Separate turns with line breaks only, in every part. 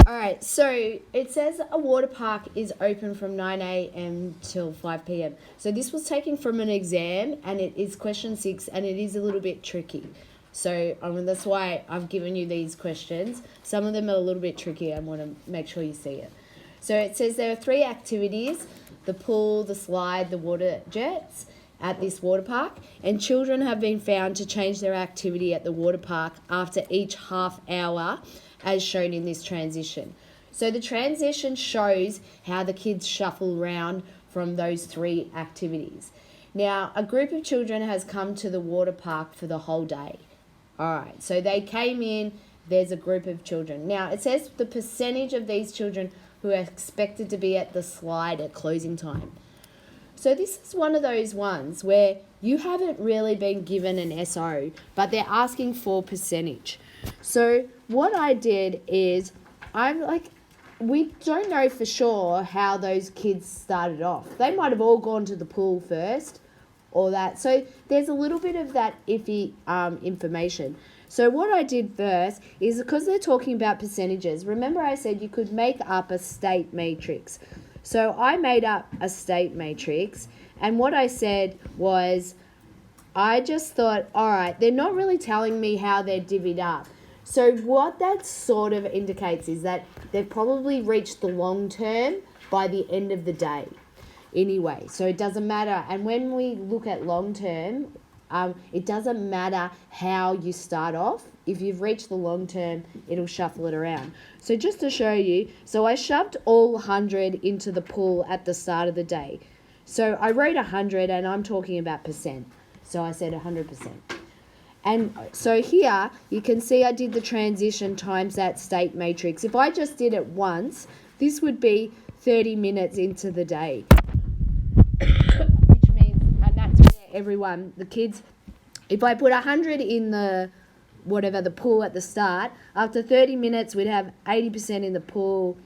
All right, so it says a water park is open from 9 a.m. till 5 p.m. So this was taken from an exam, and it is question 6, and it is a little bit tricky. So that's why I've given you these questions. Some of them are a little bit tricky. I want to make sure you see it. So it says there are 3 activities: the pool, the slide, the water jets at this water park, and children have been found to change their activity at the water park after each half hour, as shown in this transition. So the transition shows how the kids shuffle around from those 3 activities. Now, a group of children has come to the water park for the whole day. All right, so they came in, there's a group of children. Now, it says the percentage of these children who are expected to be at the slide at closing time. So this is one of those ones where you haven't really been given an SO, but they're asking for percentage. So what I did is, we don't know for sure how those kids started off. They might have all gone to the pool first or that. So there's a little bit of that iffy information. So what I did first is, because they're talking about percentages, remember I said you could make up a state matrix. So I made up a state matrix, and what I said was, I just thought, all right, they're not really telling me how they're divvied up. So what that sort of indicates is that they've probably reached the long term by the end of the day. Anyway, so it doesn't matter. And when we look at long term, it doesn't matter how you start off. If you've reached the long term, it'll shuffle it around. So just to show you, so I shoved all 100 into the pool at the start of the day. So I wrote 100, and I'm talking about percent. So I said 100%. And so here you can see I did the transition times that state matrix. If I just did it once, this would be 30 minutes into the day. Which means, and that's where everyone, the kids, if I put 100 in the pool at the start, after 30 minutes we'd have 80% in the pool,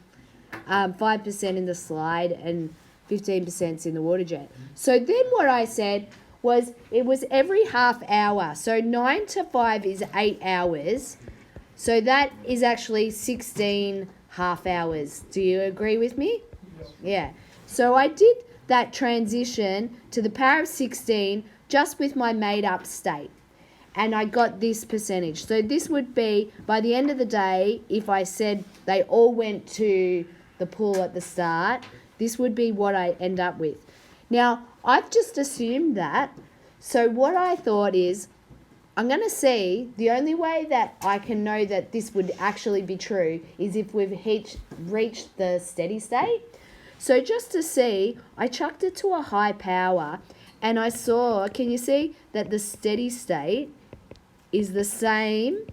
5% in the slide, and 15% in the water jet. So then what I said was, it was every half hour. So 9 to 5 is 8 hours. So that is actually 16 half hours. Do you agree with me? Yeah. So I did that transition to the power of 16 just with my made up state. And I got this percentage. So this would be, by the end of the day, if I said they all went to the pool at the start, this would be what I end up with. Now, I've just assumed that. So what I thought is, I'm going to see, the only way that I can know that this would actually be true is if we've reached the steady state. So just to see, I chucked it to a high power, and I saw, can you see that the steady state is the same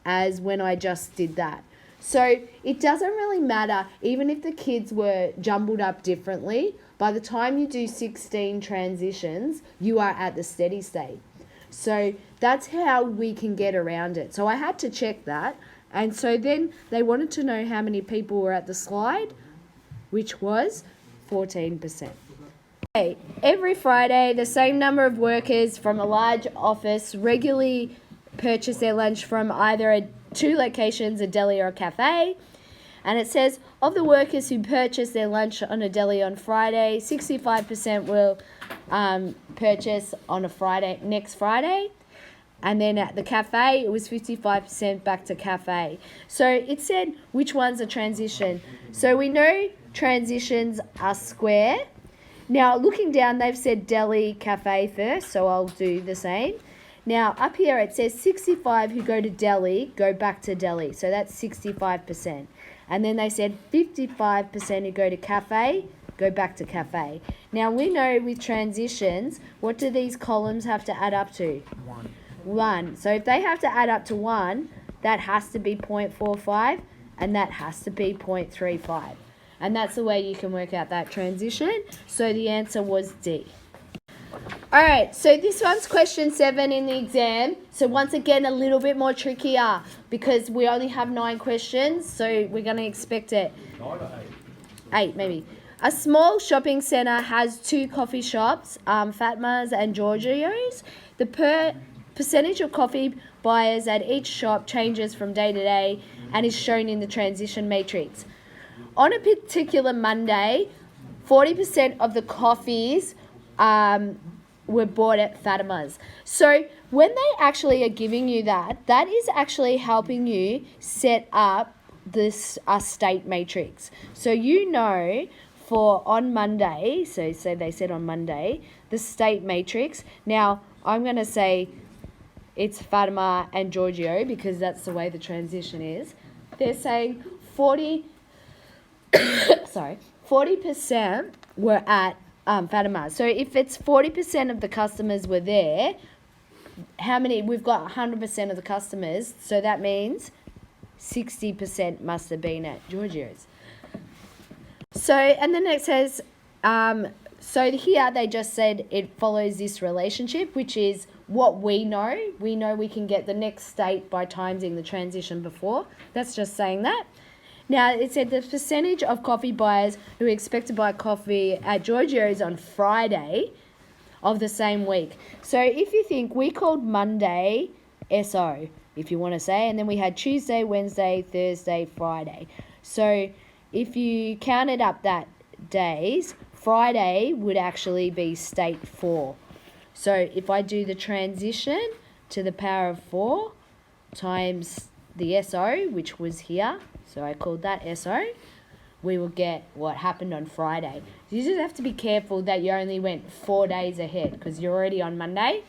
as when I just did that? So it doesn't really matter, even if the kids were jumbled up differently, by the time you do 16 transitions, you are at the steady state. So that's how we can get around it. So I had to check that. And so then they wanted to know how many people were at the slide, which was 14%. Okay, every Friday, the same number of workers from a large office regularly purchase their lunch from either 2 locations, a deli or a cafe. And it says, of the workers who purchase their lunch on a deli on Friday, 65% will purchase on next Friday. And then at the cafe, it was 55% back to cafe. So it said which one's a transition. So we know transitions are square. Now, looking down, they've said deli, cafe first, so I'll do the same. Now, up here it says 65 who go to deli go back to deli. So that's 65%. And then they said 55% who go to cafe go back to cafe. Now, we know with transitions, what do these columns have to add up to? 1. So if they have to add up to 1, that has to be 0.45, and that has to be 0.35. And that's the way you can work out that transition. So the answer was D. All right, so this one's question 7 in the exam. So once again, a little bit more trickier because we only have 9 questions. So we're going to expect it.
9 or
8 maybe. A small shopping centre has 2 coffee shops, Fatma's and Giorgio's. The percentage of coffee buyers at each shop changes from day to day and is shown in the transition matrix. On a particular Monday, 40% of the coffees were bought at Fatima's. So when they actually are giving you that, that is actually helping you set up this state matrix. So you know for on Monday, so they said on Monday, the state matrix. Now I'm going to say it's Fatima and Giorgio because that's the way the transition is. They're saying 40% were at Fatima. So if it's 40% of the customers were there, how many? We've got 100% of the customers, so that means 60% must have been at Giorgio's. So, and then it says, so here they just said it follows this relationship, which is what we know. We know we can get the next state by timesing the transition before. That's just saying that. Now, it said the percentage of coffee buyers who expect to buy coffee at Giorgio's on Friday of the same week. So if you think we called Monday SO, if you want to say, and then we had Tuesday, Wednesday, Thursday, Friday. So if you counted up that days, Friday would actually be state 4. So if I do the transition to the power of 4 times the SO, which was here, so I called that SO, we will get what happened on Friday. You just have to be careful that you only went 4 days ahead because you're already on Monday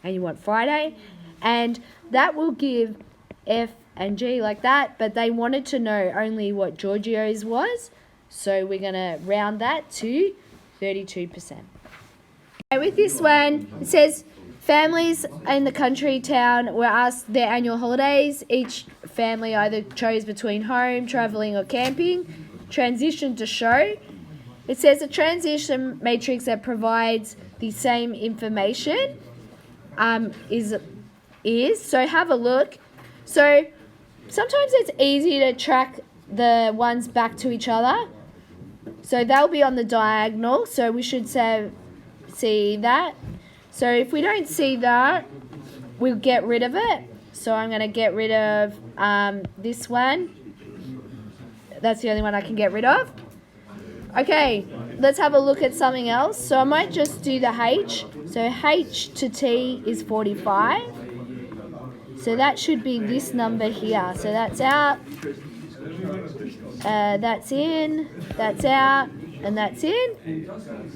and you want Friday. And that will give F and G like that, but they wanted to know only what Giorgio's was. So we're going to round that to 32%. Okay, with this one, it says families in the country town were asked their annual holidays. Each family either chose between home, travelling or camping. Transition to show. It says a transition matrix that provides the same information is. So have a look. So sometimes it's easy to track the ones back to each other. So they'll be on the diagonal. So we should see that. So if we don't see that, we'll get rid of it. So I'm going to get rid of this one. That's the only one I can get rid of. Okay, let's have a look at something else. So I might just do the H. So H to T is 45. So that should be this number here. So that's out, that's in, that's out, and that's in.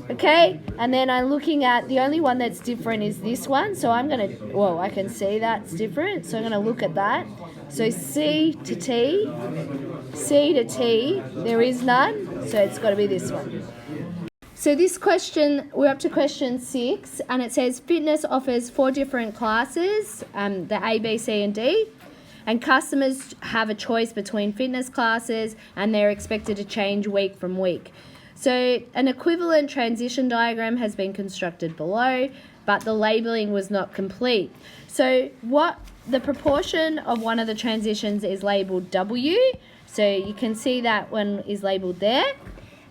Okay, and then I'm looking at, the only one that's different is this one. So I'm going to, well, I can see that's different. So I'm going to look at that. So C to T, there is none. So it's got to be this one. So this question, we're up to question 6, and it says fitness offers 4 different classes, the A, B, C, and D, and customers have a choice between fitness classes, and they're expected to change week from week. So an equivalent transition diagram has been constructed below, but the labeling was not complete. So what the proportion of one of the transitions is labeled W, so you can see that one is labeled there.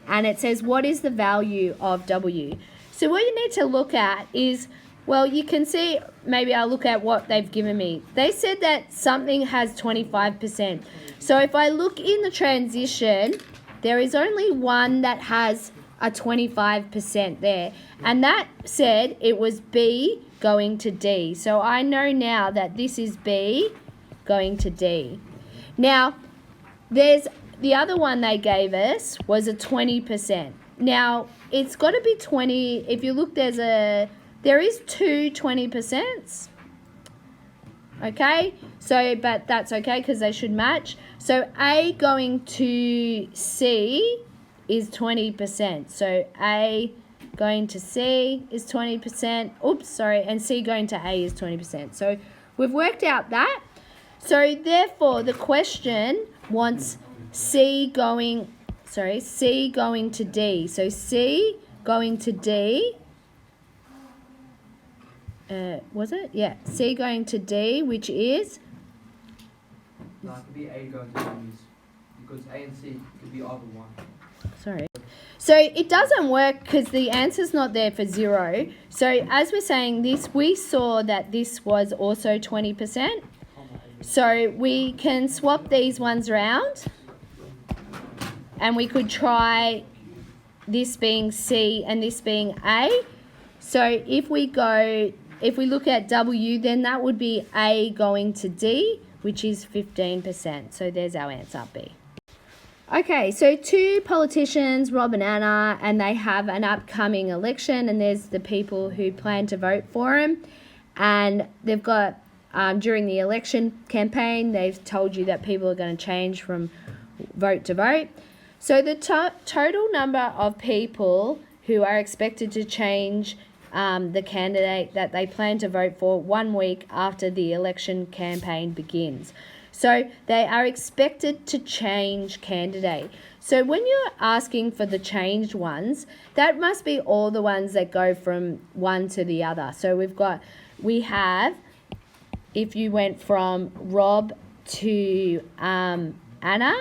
And it says, what is the value of W? So what you need to look at is, well, you can see, maybe I'll look at what they've given me. They said that something has 25%. So if I look in the transition, there is only one that has a 25% there. And that said it was B going to D. So I know now that this is B going to D. Now, there's the other one they gave us was a 20%. Now, it's got to be 20. If you look, there is 2 20%. Okay? So, but that's okay because they should match. So, A going to C is 20%. So, A going to C is 20%. Oops, sorry. And C going to A is 20%. So, we've worked out that. So, therefore, the question wants C going to D. So C going to D, was it? Yeah, C going to D, which is?
No, it could be A going to D, because A and C could be either one.
Sorry. So it doesn't work because the answer's not there for 0. So as we're saying this, we saw that this was also 20%. So we can swap these ones around, and we could try this being C and this being A. So if we look at W, then that would be A going to D, which is 15%. So there's our answer, B. Okay, so two politicians, Rob and Anna, and they have an upcoming election, and there's the people who plan to vote for them. And they've got, during the election campaign, they've told you that people are going to change from vote to vote. So the total number of people who are expected to change the candidate that they plan to vote for 1 week after the election campaign begins. So they are expected to change candidate. So when you're asking for the changed ones, that must be all the ones that go from one to the other. So we have, if you went from Rob to Anna,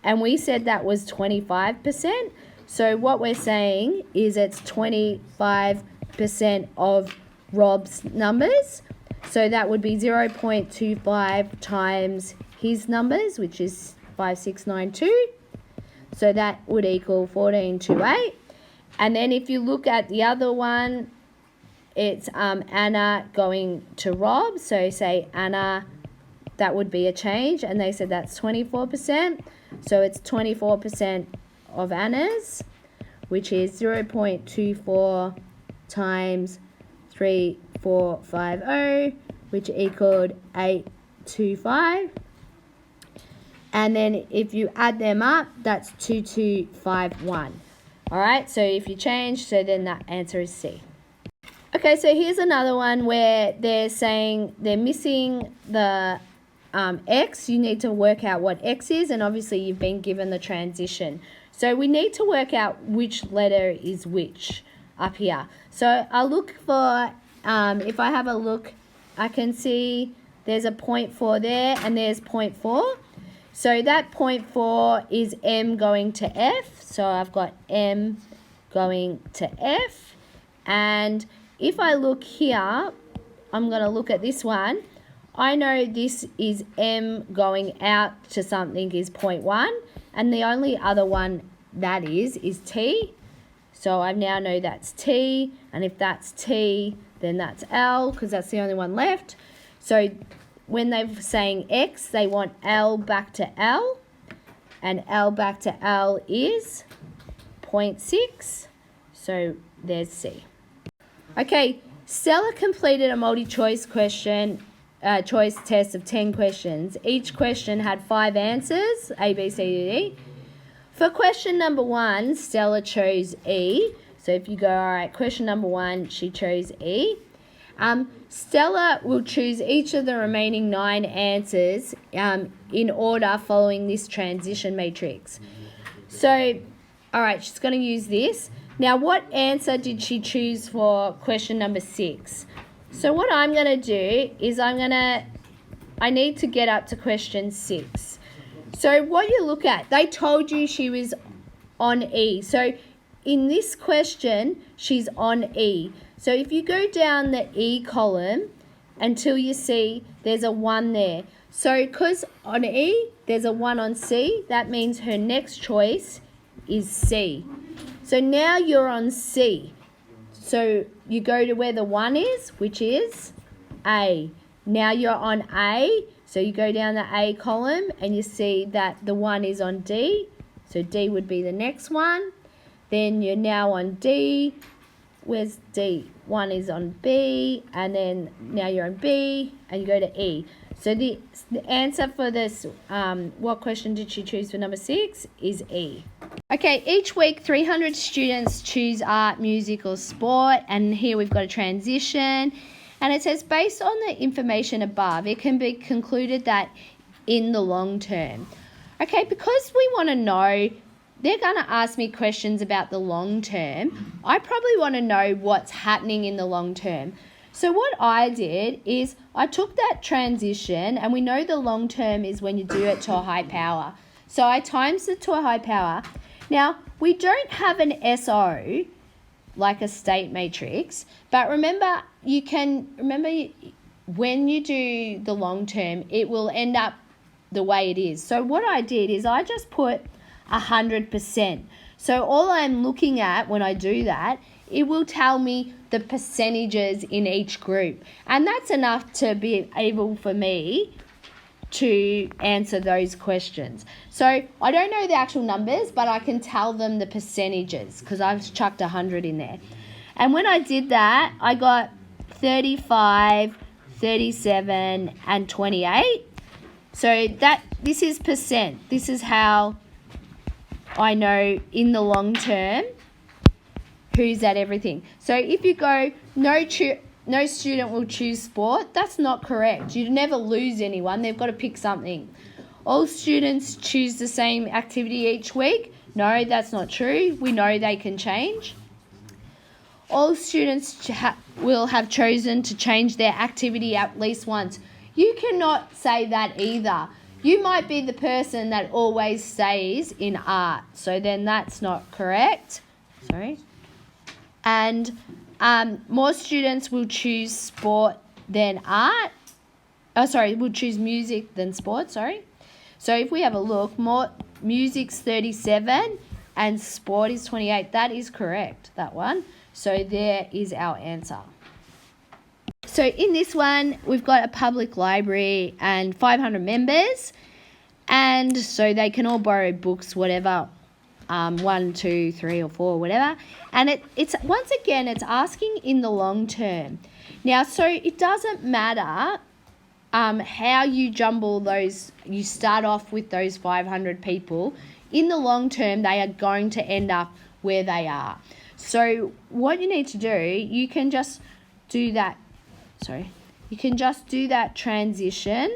and we said that was 25%. So what we're saying is it's 25% of Rob's numbers. So that would be 0.25 times his numbers, which is 5692. So that would equal 1428. And then if you look at the other one, it's Anna going to Rob. So say Anna, that would be a change. And they said that's 24%. So it's 24% of Anna's, which is 0.24 times 3450, which equaled 825. And then if you add them up, that's 2251. All right, so if you change, so then that answer is C. Okay, so here's another one where they're saying they're missing the X. You need to work out what X is, and obviously you've been given the transition. So we need to work out which letter is which up here. So I'll look for, if I have a look, I can see there's a 0.4 there and there's 0.4. So that 0.4 is M going to F. So I've got M going to F. And if I look here, I'm going to look at this one. I know this is M going out to something is 0.1. And the only other one that is T. So I now know that's T. And if that's T, then that's L, because that's the only one left. So when they're saying X, they want L back to L. And L back to L is 0.6. So there's C. Okay, Stella completed a multi-choice choice test of 10 questions. Each question had 5 answers, A, B, C, D, E. For question number 1, Stella chose E. So if you go, all right, question number 1, she chose E. Stella will choose each of the remaining 9 answers in order following this transition matrix. So, all right, she's going to use this. Now, what answer did she choose for question number 6? So what I'm going to do is I need to get up to question 6. So what you look at, they told you she was on E. So in this question, she's on E. So if you go down the E column until you see there's a 1 there. So because on E, there's a 1 on C, that means her next choice is C. So now you're on C. So you go to where the 1 is, which is A. Now you're on A, so you go down the A column and you see that the 1 is on D. So D would be the next one. Then you're now on D. Where's D? 1 is on B, and then now you're on B, and you go to E. So the answer for this, what question did she choose for number 6, is E. Okay, each week 300 students choose art, music or sport, and here we've got a transition. And it says, based on the information above, it can be concluded that in the long term. Okay, because we want to know, they're going to ask me questions about the long term. I probably want to know what's happening in the long term. So what I did is I took that transition, and we know the long term is when you do it to a high power. So I times it to a high power. Now, we don't have an SO like a state matrix, but remember when you do the long term, it will end up the way it is. So what I did is I just put 100%. So all I'm looking at when I do that, it will tell me the percentages in each group. And that's enough to be able for me to answer those questions. So I don't know the actual numbers, but I can tell them the percentages because I've chucked 100 in there. And when I did that, I got 35, 37, and 28. So this is percent. This is how I know in the long term who's at everything. So if you go, no student will choose sport, that's not correct. You never lose anyone. They've got to pick something. All students choose the same activity each week. No, that's not true. We know they can change. All students will have chosen to change their activity at least once. You cannot say that either. You might be the person that always stays in art. So then that's not correct. Sorry. And more students will choose sport than art. Will choose music than sport, sorry. So if we have a look, more music's 37 and sport is 28. That is correct, that one. So there is our answer. So in this one, we've got a public library and 500 members. And so they can all borrow books, whatever, 1, 2, 3 or 4, whatever. And it's once again, it's asking in the long term. Now, so it doesn't matter how you jumble those, you start off with those 500 people. In the long term, they are going to end up where they are. So what you need to do, you can just do that, you can just do that transition,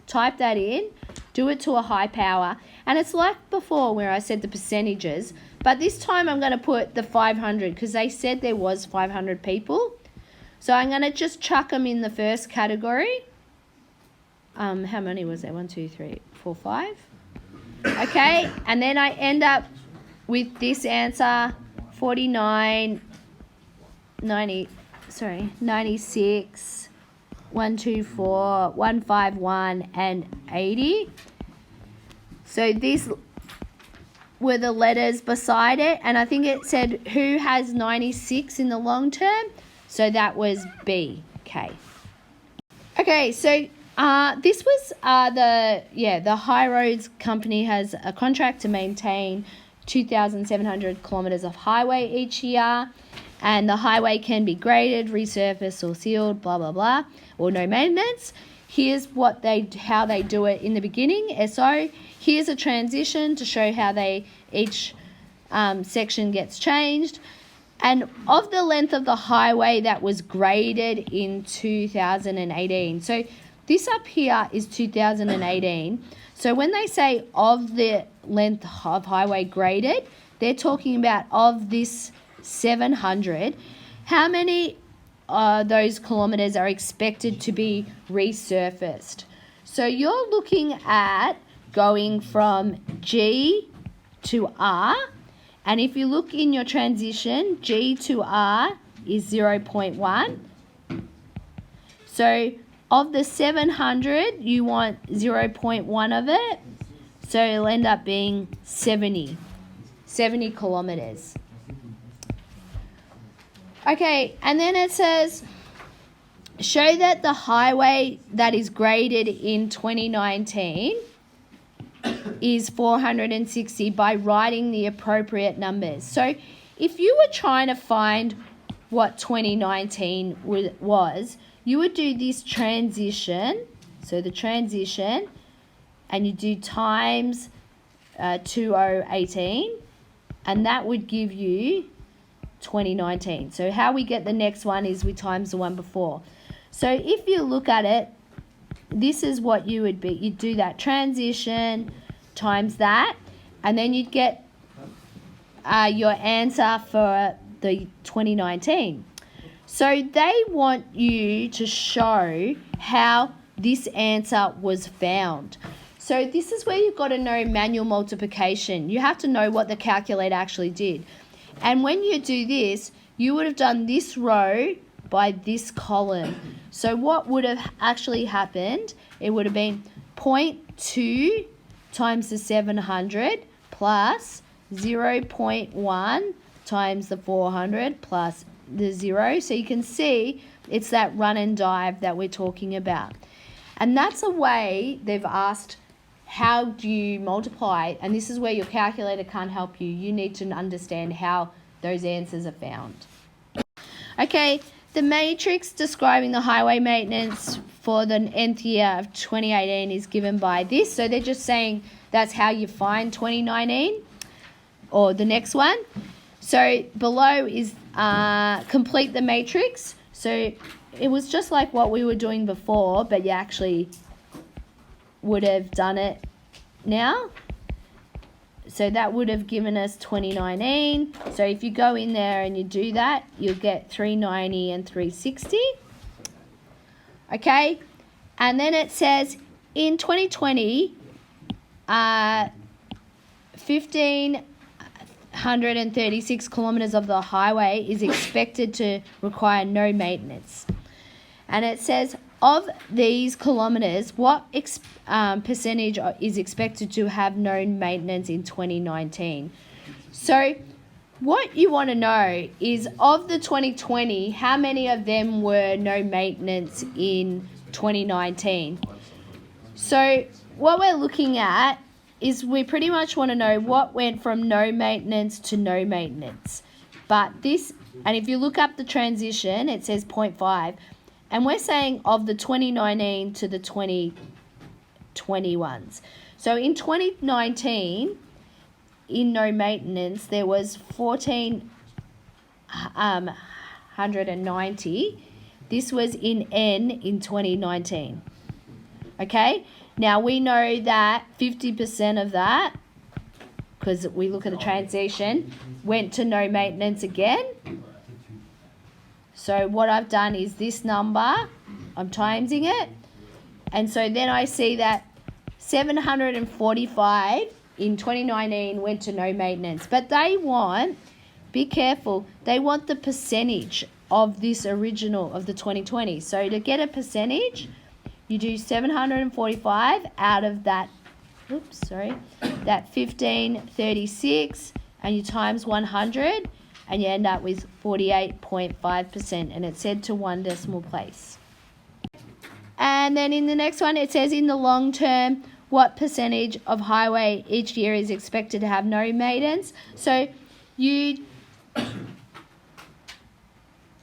type that in, do it to a high power, and it's like before where I said the percentages, but this time I'm going to put the 500 because they said there was 500 people. So I'm going to just chuck them in the first category. How many was there? 1, 2, 3, 4, 5. Okay, and then I end up with this answer, 49, 96, 124, 151, and 80. So these were the letters beside it, and I think it said who has 96 in the long term. So that was B. Okay, so this was the High Roads Company has a contract to maintain 2,700 kilometres of highway each year, and the highway can be graded, resurfaced or sealed, blah, blah, blah, or no maintenance. Here's how they do it in the beginning, SO. Here's a transition to show how each section gets changed. And of the length of the highway that was graded in 2018. So this up here is 2018. So when they say of the length of highway graded, they're talking about of this 700, how many those kilometres are expected to be resurfaced. So you're looking at going from G to R, and if you look in your transition, G to R is 0.1. So of the 700, you want 0.1 of it, so it'll end up being 70 kilometres. Okay, and then it says, show that the highway that is graded in 2019 is 460 by writing the appropriate numbers. So if you were trying to find what 2019 was, you would do this transition, so the transition, and you do times 2018, and that would give you 2019. So how we get the next one is we times the one before. So if you look at it, this is what you would be. You'd do that transition times that, and then you'd get your answer for the 2019. So they want you to show how this answer was found. So this is where you've got to know manual multiplication. You have to know what the calculator actually did. And when you do this, you would have done this row by this column. So what would have actually happened, it would have been 0.2 times the 700 plus 0.1 times the 400 plus the 0. So you can see it's that run and dive that we're talking about. And that's a way they've asked, how do you multiply? And this is where your calculator can't help you. You need to understand how those answers are found. Okay, the matrix describing the highway maintenance for the nth year of 2018 is given by this. So they're just saying that's how you find 2019 or the next one. So below is complete the matrix. So it was just like what we were doing before, but you actually would have done it now. So that would have given us 2019. So if you go in there and you do that, you'll get 390 and 360. Okay, and then it says in 2020, 1,536 kilometres of the highway is expected to require no maintenance. And it says, of these kilometres, what percentage is expected to have no maintenance in 2019? So what you want to know is, of the 2020, how many of them were no maintenance in 2019? So what we're looking at is we pretty much want to know what went from no maintenance to no maintenance. But this, and if you look up the transition, it says 0.5. And we're saying of the 2019 to the 2021s. So in 2019, in no maintenance, there was 1,490. This was in N in 2019. Okay? Now we know that 50% of that, because we look at the transition, went to no maintenance again. So what I've done is this number, I'm timesing it. And so then I see that 745 in 2019 went to no maintenance. But they want, be careful, they want the percentage of this original, of the 2020. So to get a percentage, you do 745 out of that, that 1536, and you times 100. And you end up with 48.5%, and it's said to one decimal place. And then in the next one, it says in the long term, what percentage of highway each year is expected to have no maintenance? So in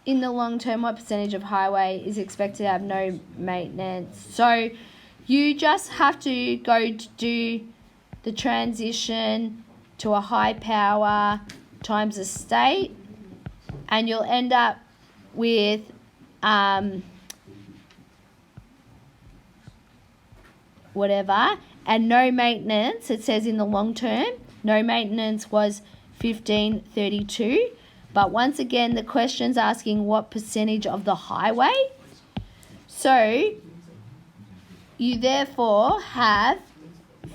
the long term, what percentage of highway is expected to have no maintenance? So you just have to go to do the transition to a high power times a state, and you'll end up with whatever, and no maintenance. It says in the long term, no maintenance was 1532, but once again the question's asking what percentage of the highway. So you therefore have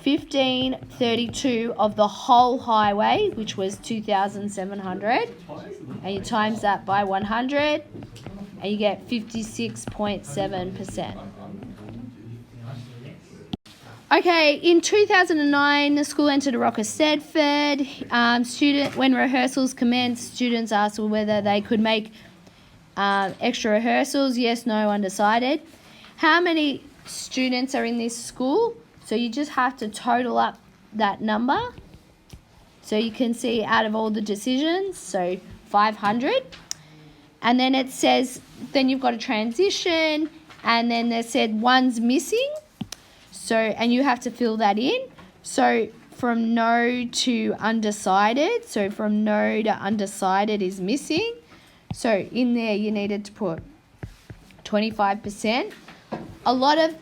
1532 of the whole highway, which was 2,700, and you times that by 100, and you get 56.7%. Okay, in 2009, the school entered a Rocker Stedford. When rehearsals commenced, students asked whether they could make extra rehearsals. Yes, no, undecided. How many students are in this school? So you just have to total up that number. So you can see out of all the decisions, so 500. And then it says, then you've got a transition, and then they said one's missing. So, and you have to fill that in. So from no to undecided. So from no to undecided is missing. So in there you needed to put 25%. A lot of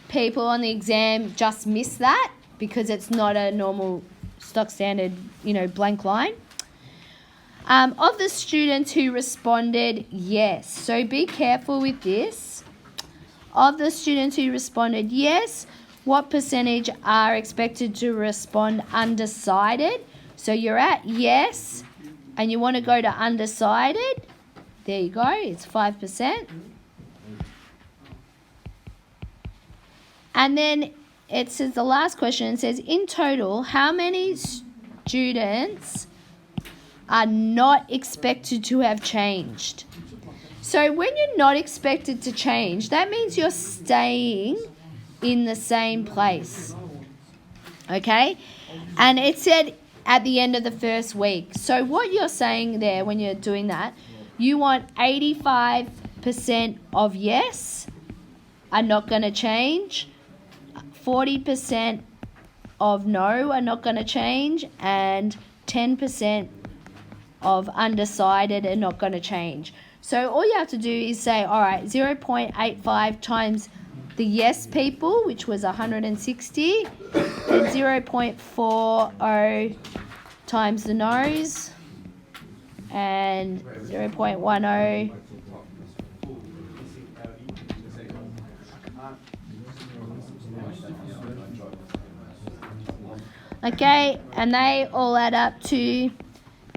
people on the exam just miss that because it's not a normal stock standard, blank line. Of the students who responded yes, so be careful with this. Of the students who responded yes, what percentage are expected to respond undecided? So you're at yes, and you want to go to undecided. There you go, it's 5%. And then it says the last question says, in total, how many students are not expected to have changed? So when you're not expected to change, that means you're staying in the same place. Okay? And it said at the end of the first week. So what you're saying there when you're doing that, you want 85% of yes are not going to change, 40% of no are not going to change, and 10% of undecided are not going to change. So all you have to do is say, all right, 0.85 times the yes people, which was 160, and 0.40 times the no's, and 0.10 okay, and they all add up to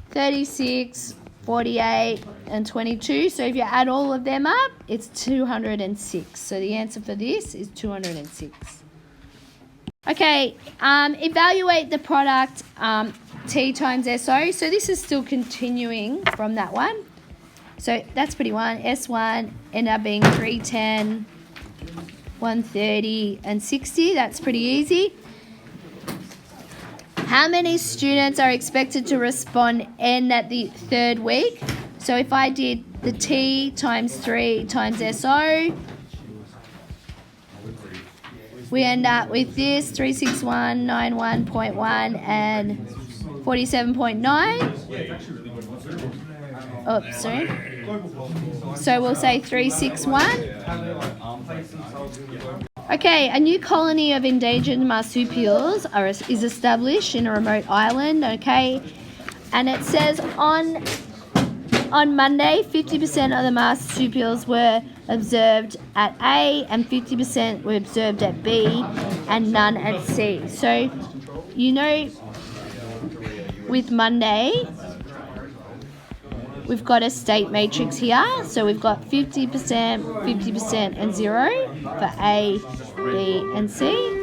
36, 48, and 22. So if you add all of them up, it's 206. So the answer for this is 206. Okay, evaluate the product T times SO. So this is still continuing from that one. So that's pretty one. S1 ended up being 310, 130, and 60. That's pretty easy. How many students are expected to respond N at the third week? So if I did the T times 3 times SO, we end up with this 361, 91.1, and 47.9. Oh, sorry. So we'll say 361. Okay, a new colony of endangered marsupials is established in a remote island, okay? And it says on Monday, 50% of the marsupials were observed at A and 50% were observed at B and none at C. So, you know, with Monday, we've got a state matrix here. So we've got 50%, 50%, and 0 for A, B, and C.